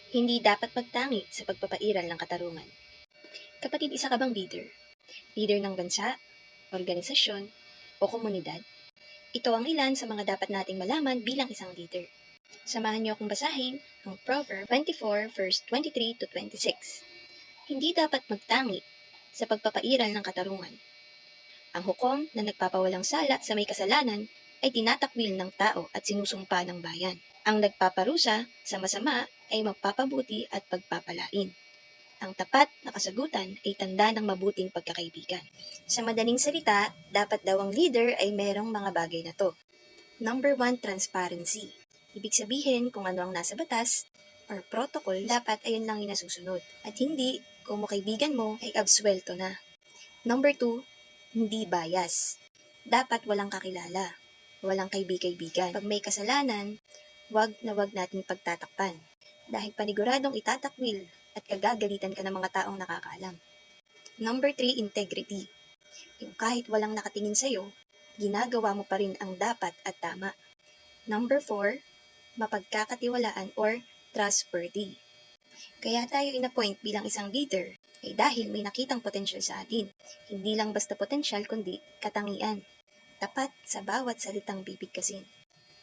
Hindi dapat magtangi sa pagpapairal ng katarungan. Kapatid, isa ka bang leader? Leader ng bansa, organisasyon, o komunidad? Ito ang ilan sa mga dapat nating malaman bilang isang leader. Samahan niyo akong basahin ang Proverb 24 verse 23 to 26. Hindi dapat magtangi sa pagpapairal ng katarungan. Ang hukom na nagpapawalang sala sa may kasalanan ay tinatakwil ng tao at sinusumpa ng bayan. Ang nagpaparusa sa masama ay magpapabuti at pagpapalain. Ang tapat na kasagutan ay tanda ng mabuting pagkakaibigan. Sa madaling salita, dapat daw ang leader ay merong mga bagay na to. Number 1, transparency. Ibig sabihin kung ano ang nasa batas or protocol, dapat ayun lang yung nasusunod. At hindi kung kaibigan mo ay absuelto na. Number 2, hindi bias. Dapat walang kakilala, walang kaibigan. Pag may kasalanan, wag natin pagtatakpan. Dahil paniguradong itatakwil at kagagalitan ka ng mga taong nakakaalam. Number 3, integrity. Yung kahit walang nakatingin sa'yo, ginagawa mo pa rin ang dapat at tama. Number 4, mapagkakatiwalaan or trustworthy. Kaya tayo inappoint bilang isang leader ay dahil may nakitang potensyal sa atin. Hindi lang basta potensyal kundi katangian. Tapat sa bawat salitang bibigkasin.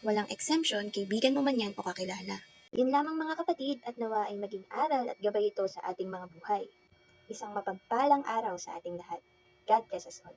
Walang exemption, kaibigan mo man yan o kakilala. Yun lamang mga kapatid at nawa ay maging aral at gabay ito sa ating mga buhay. Isang mapagpalang araw sa ating lahat. God bless us all.